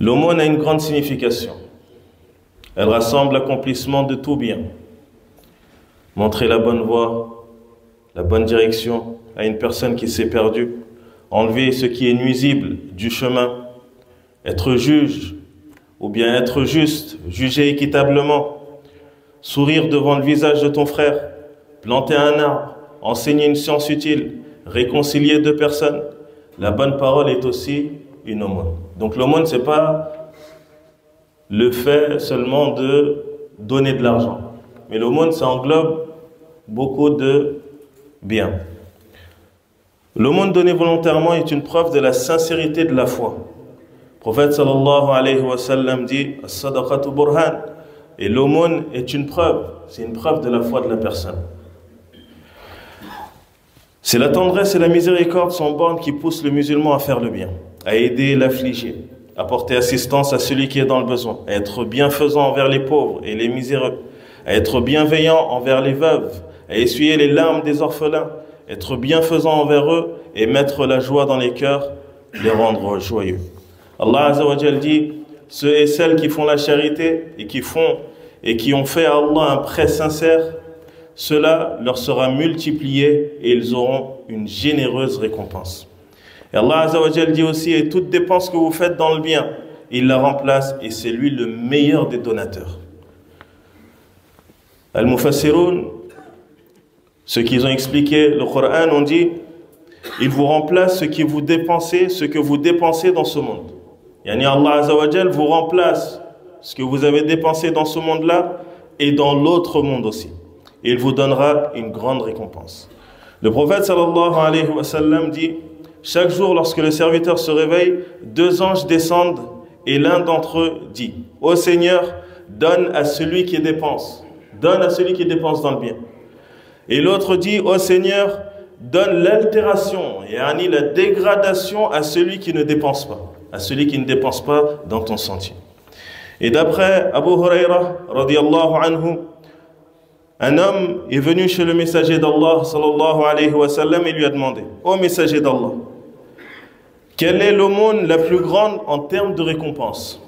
L'aumône a une grande signification. Elle rassemble l'accomplissement de tout bien. Montrer la bonne voie, la bonne direction à une personne qui s'est perdue, enlever ce qui est nuisible du chemin, être juge ou bien être juste, juger équitablement, sourire devant le visage de ton frère, planter un arbre, enseigner une science utile, réconcilier deux personnes. La bonne parole est aussi une aumône. Donc l'aumône, ce n'est pas le fait seulement de donner de l'argent. Mais l'aumône, ça englobe beaucoup de biens. L'aumône donnée volontairement est une preuve de la sincérité de la foi. Le prophète sallallahu alayhi wa sallam dit « As-sadaqatu burhan » et l'aumône est une preuve, c'est une preuve de la foi de la personne. C'est la tendresse et la miséricorde sans borne qui poussent le musulman à faire le bien, à aider l'affligé, à porter assistance à celui qui est dans le besoin, à être bienfaisant envers les pauvres et les miséreux, à être bienveillant envers les veuves, à essuyer les larmes des orphelins, être bienfaisant envers eux et mettre la joie dans les cœurs, les rendre joyeux. Allah Azza wa Jal dit, ceux et celles qui font la charité et qui ont fait à Allah un prêt sincère, cela leur sera multiplié et ils auront une généreuse récompense. Et Allah Azza wa Jal dit aussi, et toute dépense que vous faites dans le bien, il la remplace et c'est lui le meilleur des donateurs. Al-Mufassiroun, ceux qui ont expliqué le Coran ont dit, il vous remplace ce que vous dépensez dans ce monde. Yani Allah Azza wa Jal vous remplace ce que vous avez dépensé dans ce monde-là et dans l'autre monde aussi. Et il vous donnera une grande récompense. Le prophète sallallahu alayhi wa sallam dit, chaque jour lorsque le serviteur se réveille, deux anges descendent et l'un d'entre eux dit, ô Seigneur, donne à celui qui dépense dans le bien. Et l'autre dit, ô Seigneur, donne l'altération, yani la dégradation à celui qui ne dépense pas, dans ton sentier. Et d'après Abu Huraira, radiyallahu anhu, un homme est venu chez le messager d'Allah, sallallahu alayhi wa sallam, et lui a demandé, ô messager d'Allah, quelle est l'aumône la plus grande en termes de récompense?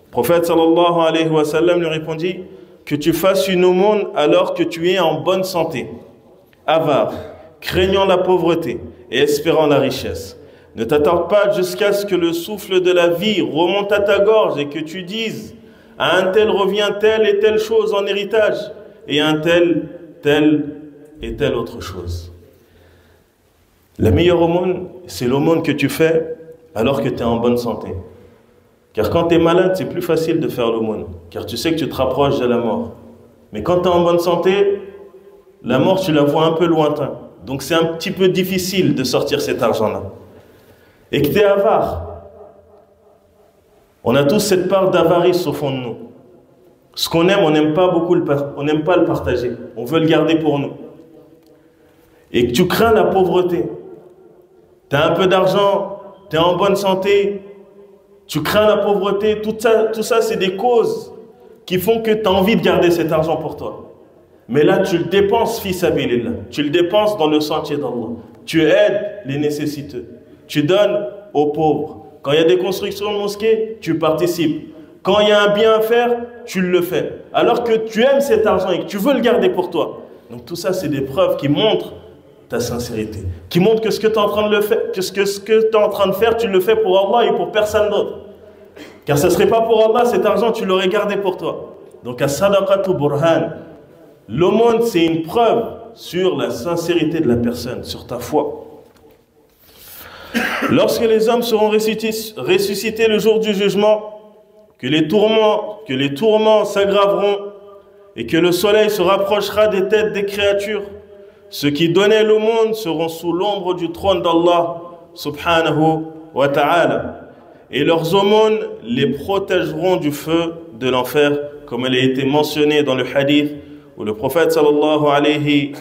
Le prophète, sallallahu alayhi wa sallam, lui répondit, que tu fasses une aumône alors que tu es en bonne santé, avare, craignant la pauvreté et espérant la richesse. Ne t'attarde pas jusqu'à ce que le souffle de la vie remonte à ta gorge et que tu dises à un tel revient telle et telle chose en héritage et à un tel, telle et telle autre chose. La meilleure aumône, c'est l'aumône que tu fais alors que tu es en bonne santé. Car quand tu es malade, c'est plus facile de faire l'aumône, car tu sais que tu te rapproches de la mort. Mais quand tu es en bonne santé, la mort, tu la vois un peu lointain. Donc c'est un petit peu difficile de sortir cet argent-là. Et que tu es avare. On a tous cette part d'avarice au fond de nous. Ce qu'on aime, on n'aime pas le partager. On veut le garder pour nous. Et que tu crains la pauvreté. Tu as un peu d'argent, tu es en bonne santé, tu crains la pauvreté. Tout ça c'est des causes qui font que tu as envie de garder cet argent pour toi. Mais là, tu le dépenses, fi sabilillah. Tu le dépenses dans le sentier d'Allah. Tu aides les nécessiteux. Tu donnes aux pauvres. Quand il y a des constructions de mosquées, tu participes. Quand il y a un bien à faire, tu le fais. Alors que tu aimes cet argent et que tu veux le garder pour toi. Donc tout ça, c'est des preuves qui montrent ta sincérité. Qui montrent que ce que tu es en train de faire, tu le fais pour Allah et pour personne d'autre. Car ce ne serait pas pour Allah, cet argent, tu l'aurais gardé pour toi. Donc, as-sadaqatu burhan. L'aumône, c'est une preuve sur la sincérité de la personne, sur ta foi. Lorsque les hommes seront ressuscités le jour du jugement, que les tourments s'aggraveront et que le soleil se rapprochera des têtes des créatures, ceux qui donnaient l'aumône seront sous l'ombre du trône d'Allah, subhanahu wa ta'ala. Et leurs aumônes les protégeront du feu de l'enfer, comme elle a été mentionnée dans le hadith, où le prophète sallallahu alayhi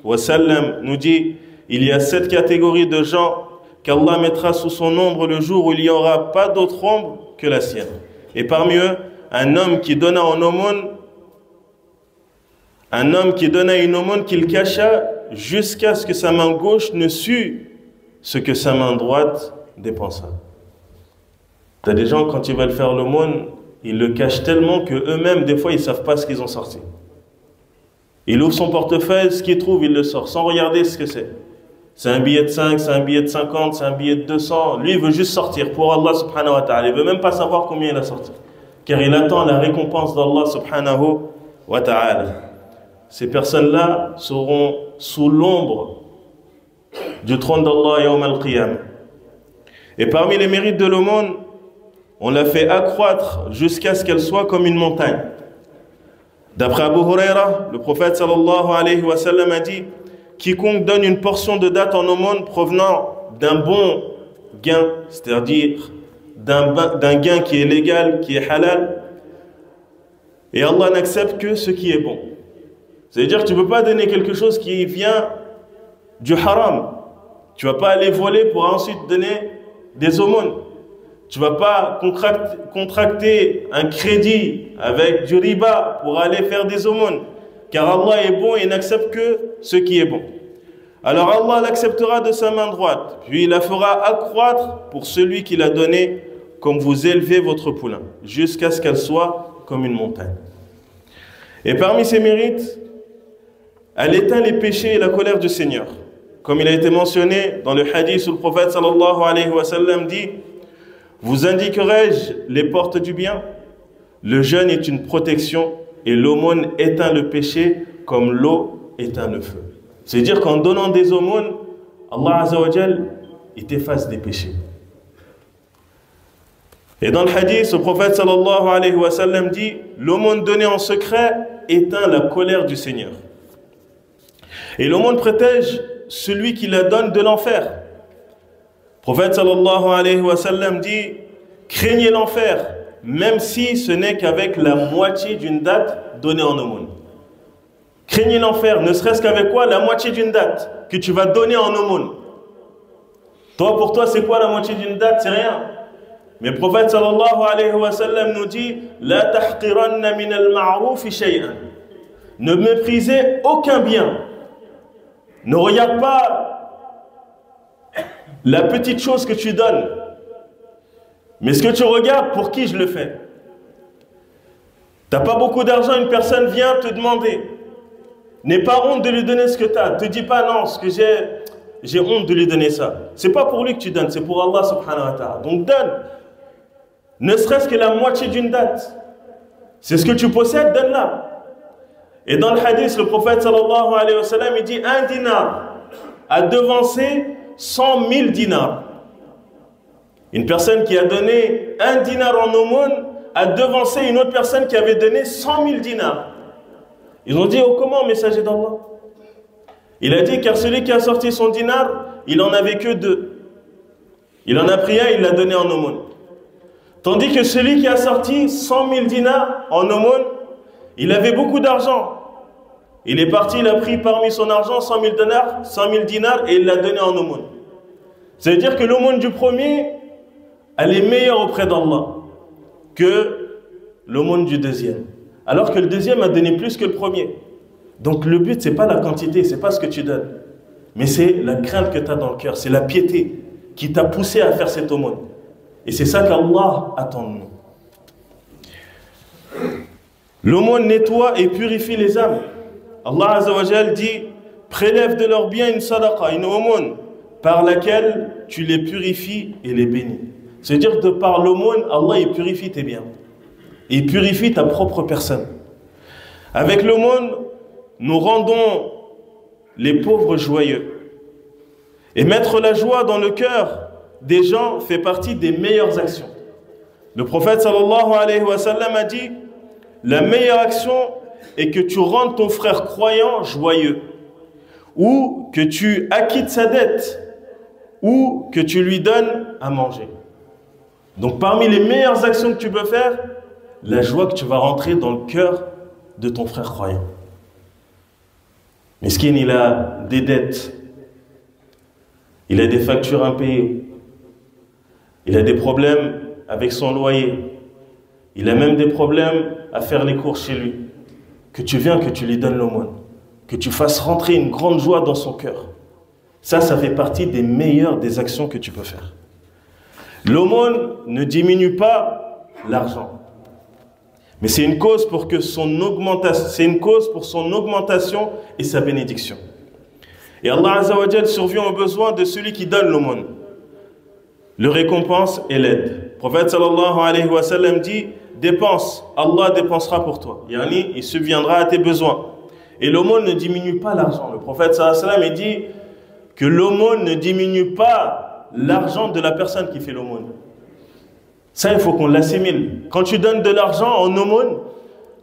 wa sallam nous dit, il y a 7 catégories de gens qu'Allah mettra sous son ombre le jour où il n'y aura pas d'autre ombre que la sienne. Et parmi eux, un homme qui donna une aumône qu'il cacha jusqu'à ce que sa main gauche ne sût ce que sa main droite dépensa. Tu as des gens, quand ils veulent faire l'aumône, ils le cachent tellement qu'eux-mêmes, des fois, ils ne savent pas ce qu'ils ont sorti. Il ouvre son portefeuille, ce qu'il trouve, il le sort, sans regarder ce que c'est. C'est un billet de 5, c'est un billet de 50, c'est un billet de 200. Lui, il veut juste sortir pour Allah subhanahu wa ta'ala. Il ne veut même pas savoir combien il a sorti. Car il attend la récompense d'Allah subhanahu wa ta'ala. Ces personnes-là seront sous l'ombre du trône d'Allah yawm al-qiyam. Et parmi les mérites de l'aumône, on l'a fait accroître jusqu'à ce qu'elle soit comme une montagne. D'après Abu Huraira, le prophète sallallahu alayhi wa sallam a dit: quiconque donne une portion de date en aumône provenant d'un bon gain, c'est-à-dire d'un gain qui est légal, qui est halal, et Allah n'accepte que ce qui est bon. C'est-à-dire que tu ne peux pas donner quelque chose qui vient du haram. Tu ne vas pas aller voler pour ensuite donner des aumônes. Tu ne vas pas contracter un crédit avec du riba pour aller faire des aumônes. Car Allah est bon et n'accepte que ce qui est bon. Alors Allah l'acceptera de sa main droite, puis il la fera accroître pour celui qui l'a donné, comme vous élevez votre poulain, jusqu'à ce qu'elle soit comme une montagne. Et parmi ses mérites, elle éteint les péchés et la colère du Seigneur. Comme il a été mentionné dans le hadith où le prophète sallallahu alayhi wa sallam dit: vous indiquerai-je les portes du bien? Le jeûne est une protection et l'aumône éteint le péché comme l'eau éteint le feu. C'est-à-dire qu'en donnant des aumônes, Allah Azza wa Jal, il t'efface des péchés. Et dans le hadith, le prophète sallallahu alayhi wa sallam dit: l'aumône donnée en secret éteint la colère du Seigneur. Et l'aumône protège celui qui la donne de l'enfer. Le prophète sallallahu alayhi wa sallam dit: craignez l'enfer, même si ce n'est qu'avec la moitié d'une date donnée en aumône. Craignez l'enfer, ne serait-ce qu'avec quoi? La moitié d'une date que tu vas donner en aumône. Toi, pour toi, c'est quoi la moitié d'une date? C'est rien. Mais le prophète sallallahu alayhi wa sallam nous dit: la tahqiranna min al-ma'ruf shay'an. Ne méprisez aucun bien. Ne regarde pas la petite chose que tu donnes, mais ce que tu regardes, pour qui je le fais. Tu n'as pas beaucoup d'argent, une personne vient te demander. N'aie pas honte de lui donner ce que tu as. Ne te dis pas: non, ce que j'ai honte de lui donner ça. Ce n'est pas pour lui que tu donnes, c'est pour Allah subhanahu wa ta'ala. Donc donne, ne serait-ce que la moitié d'une date. C'est ce que tu possèdes, donne-la. Et dans le hadith, le prophète sallallahu alayhi wa sallam, il dit: un dinar a devancé 100 000 dinars. Une personne qui a donné un dinar en aumône a devancé une autre personne qui avait donné 100 000 dinars. Ils ont dit: oh, comment, messager d'Allah? Il a dit: car celui qui a sorti son dinar, il n'en avait que 2. Il en a pris un, il l'a donné en aumône. Tandis que celui qui a sorti 100 000 dinars en aumône, il avait beaucoup d'argent. Il est parti, il a pris parmi son argent 100 000 dinars et il l'a donné en aumône. Ça veut dire que l'aumône du premier, elle est meilleure auprès d'Allah que l'aumône du deuxième. Alors que le deuxième a donné plus que le premier. Donc le but, ce n'est pas la quantité, ce n'est pas ce que tu donnes. Mais c'est la crainte que tu as dans le cœur, c'est la piété qui t'a poussé à faire cette aumône. Et c'est ça qu'Allah attend de nous. L'aumône nettoie et purifie les âmes. Allah Azza wa Jal dit: prélève de leurs biens une sadaqa, une aumône, par laquelle tu les purifies et les bénis. C'est-à-dire que par l'aumône, Allah il purifie tes biens. Il purifie ta propre personne. Avec l'aumône, nous rendons les pauvres joyeux. Et mettre la joie dans le cœur des gens fait partie des meilleures actions. Le prophète sallallahu alayhi wa sallam a dit: la meilleure action est que tu rendes ton frère croyant joyeux, ou que tu acquittes sa dette, ou que tu lui donnes à manger. Donc parmi les meilleures actions que tu peux faire, la joie que tu vas rentrer dans le cœur de ton frère croyant. Miskin, il a des dettes, il a des factures impayées, il a des problèmes avec son loyer, il a même des problèmes à faire les courses chez lui. Que tu viennes, que tu lui donnes l'aumône, que tu fasses rentrer une grande joie dans son cœur. Ça fait partie des meilleures des actions que tu peux faire. L'aumône ne diminue pas l'argent, mais c'est une cause pour son augmentation et sa bénédiction. Et Allah Azza wa Jal survient aux besoins de celui qui donne l'aumône, le récompense et l'aide. Le prophète sallallahu alayhi wa sallam dit: dépense, Allah dépensera pour toi. Yani, il subviendra à tes besoins. Et l'aumône ne diminue pas l'argent. Le prophète sallallahu alayhi wa sallam dit que l'aumône ne diminue pas l'argent de la personne qui fait l'aumône. Ça, il faut qu'on l'assimile. Quand tu donnes de l'argent en aumône,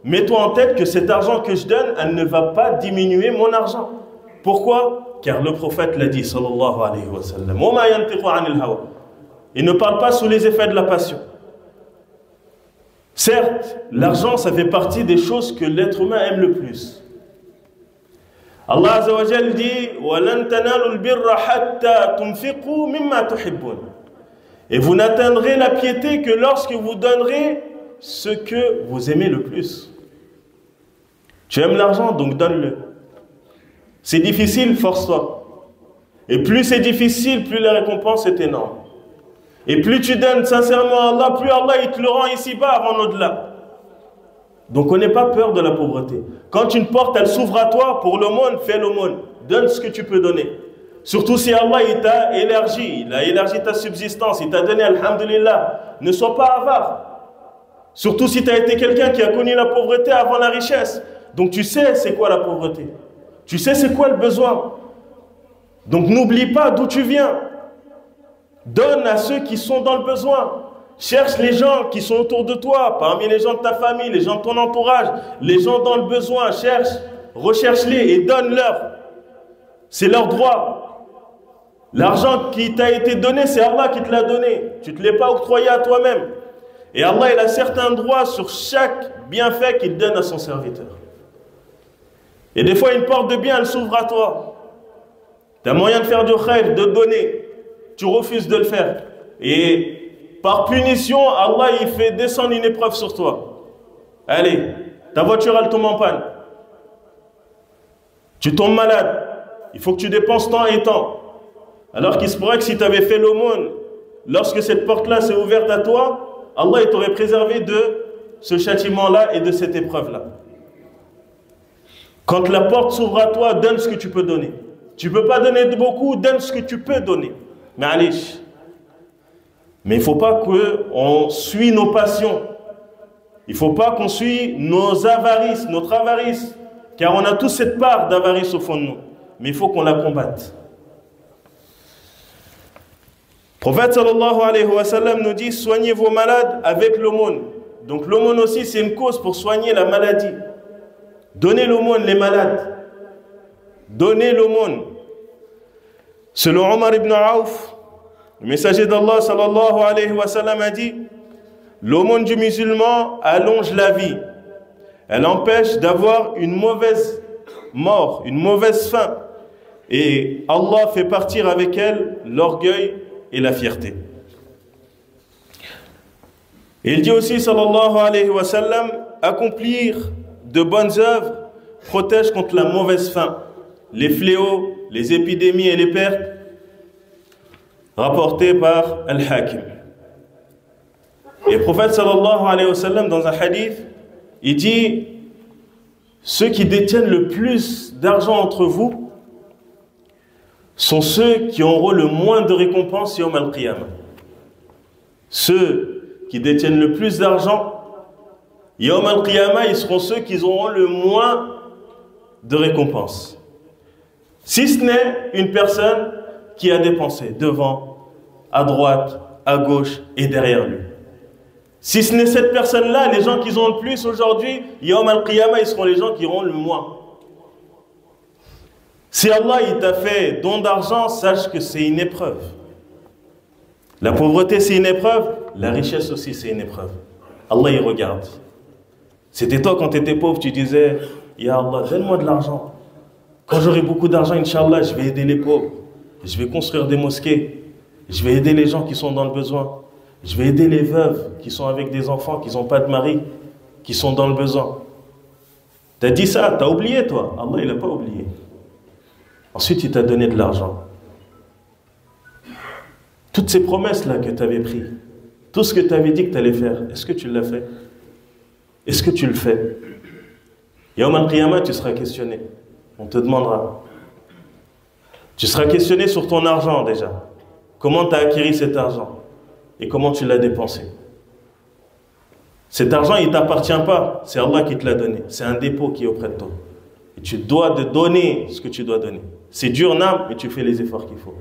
mets-toi en tête que cet argent que je donne, elle ne va pas diminuer mon argent. Pourquoi? Car le prophète l'a dit, sallallahu alayhi wa sallam. Il ne parle pas sous les effets de la passion. Certes, l'argent, ça fait partie des choses que l'être humain aime le plus. Allah Azza wa Jal dit: وَلَن تَنَالُوا الْبِرَّ حَتَّى تُنْفِقُوا مِمَّا تُحِبُّونَ. Et vous n'atteindrez la piété que lorsque vous donnerez ce que vous aimez le plus. Tu aimes l'argent, donc donne-le. C'est difficile, force-toi. Et plus c'est difficile, plus la récompense est énorme. Et plus tu donnes sincèrement à Allah, plus Allah il te le rend ici-bas avant l'au-delà. Donc on n'ait pas peur de la pauvreté. Quand une porte elle s'ouvre à toi pour l'aumône, fais l'aumône. Donne ce que tu peux donner. Surtout si Allah il t'a élargi, il a élargi ta subsistance, il t'a donné, alhamdulillah. Ne sois pas avare. Surtout si tu as été quelqu'un qui a connu la pauvreté avant la richesse. Donc tu sais c'est quoi la pauvreté. Tu sais c'est quoi le besoin. Donc n'oublie pas d'où tu viens. Donne à ceux qui sont dans le besoin. Cherche les gens qui sont autour de toi, parmi les gens de ta famille, les gens de ton entourage, les gens dans le besoin. Cherche, recherche-les et donne-leur. C'est leur droit. L'argent qui t'a été donné, c'est Allah qui te l'a donné. Tu ne te l'es pas octroyé à toi-même. Et Allah, il a certains droits sur chaque bienfait qu'il donne à son serviteur. Et des fois, une porte de bien, elle s'ouvre à toi. Tu as moyen de faire du khayr, de donner. Tu refuses de le faire. Et par punition, Allah il fait descendre une épreuve sur toi. Allez, ta voiture elle tombe en panne. Tu tombes malade. Il faut que tu dépenses temps et temps. Alors qu'il se pourrait que si tu avais fait l'aumône, lorsque cette porte-là s'est ouverte à toi, Allah il t'aurait préservé de ce châtiment-là et de cette épreuve-là. Quand la porte s'ouvre à toi, donne ce que tu peux donner. Tu ne peux pas donner beaucoup, donne ce que tu peux donner. Mais allez. Mais il ne faut pas qu'on suit nos passions. Il ne faut pas qu'on suit nos avarices, notre avarice. Car on a tous cette part d'avarice au fond de nous. Mais il faut qu'on la combatte. Le prophète sallallahu alayhi wa sallam nous dit: soignez vos malades avec l'aumône. Donc l'aumône aussi c'est une cause pour soigner la maladie. Donnez l'aumône les malades. Donnez l'aumône. Selon Omar ibn Auf, le messager d'Allah sallallahu alayhi wa sallam a dit: l'aumône du musulman allonge la vie. Elle empêche d'avoir une mauvaise mort, une mauvaise fin. Et Allah fait partir avec elle l'orgueil et la fierté. Et il dit aussi sallallahu alayhi wa sallam: accomplir de bonnes œuvres protège contre la mauvaise fin, les fléaux, les épidémies et les pertes, rapporté par Al-Hakim. Et le prophète sallallahu alayhi wa sallam dans un hadith, il dit: ceux qui détiennent le plus d'argent entre vous sont ceux qui auront le moins de récompenses yawm al-qiyamah. Ceux qui détiennent le plus d'argent, yawm al-qiyamah, ils seront ceux qui auront le moins de récompenses. Si ce n'est une personne qui a dépensé devant, à droite, à gauche et derrière lui. Si ce n'est cette personne-là, les gens qui ont le plus aujourd'hui, Yawm al-Qiyamah, ils seront les gens qui auront le moins. Si Allah il t'a fait don d'argent, sache que c'est une épreuve. La pauvreté c'est une épreuve, la richesse aussi c'est une épreuve. Allah il regarde. C'était toi quand tu étais pauvre, tu disais: Ya Allah, donne-moi de l'argent. Quand j'aurai beaucoup d'argent, Inch'Allah, je vais aider les pauvres. Je vais construire des mosquées. Je vais aider les gens qui sont dans le besoin. Je vais aider les veuves qui sont avec des enfants, qui n'ont pas de mari, qui sont dans le besoin. Tu as dit ça, tu as oublié toi. Allah, il n'a pas oublié. Ensuite, il t'a donné de l'argent. Toutes ces promesses-là que tu avais prises, tout ce que tu avais dit que tu allais faire, est-ce que tu l'as fait? Est-ce que tu le fais? Yawm al-Qiyamah, tu seras questionné. On te demandera. Tu seras questionné sur ton argent déjà. Comment tu as acquis cet argent? Et comment tu l'as dépensé? Cet argent, il ne t'appartient pas. C'est Allah qui te l'a donné. C'est un dépôt qui est auprès de toi. Et tu dois de donner ce que tu dois donner. C'est dur, mais tu fais les efforts qu'il faut.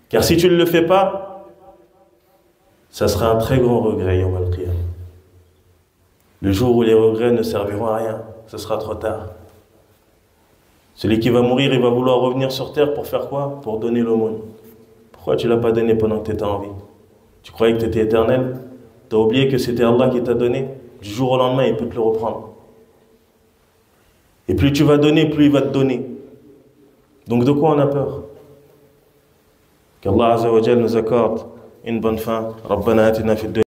Car si tu ne le fais pas, ça sera un très grand regret, Yawm al-Qiyamah. Le jour où les regrets ne serviront à rien, ce sera trop tard. Celui qui va mourir, il va vouloir revenir sur terre pour faire quoi? Pour donner l'aumône. Pourquoi tu ne l'as pas donné pendant que tu étais en vie? Tu croyais que tu étais éternel? Tu as oublié que c'était Allah qui t'a donné? Du jour au lendemain, il peut te le reprendre. Et plus tu vas donner, plus il va te donner. Donc de quoi on a peur? Qu'Allah Azza wa Jal nous accorde une bonne fin. Rabbana atina fid dunya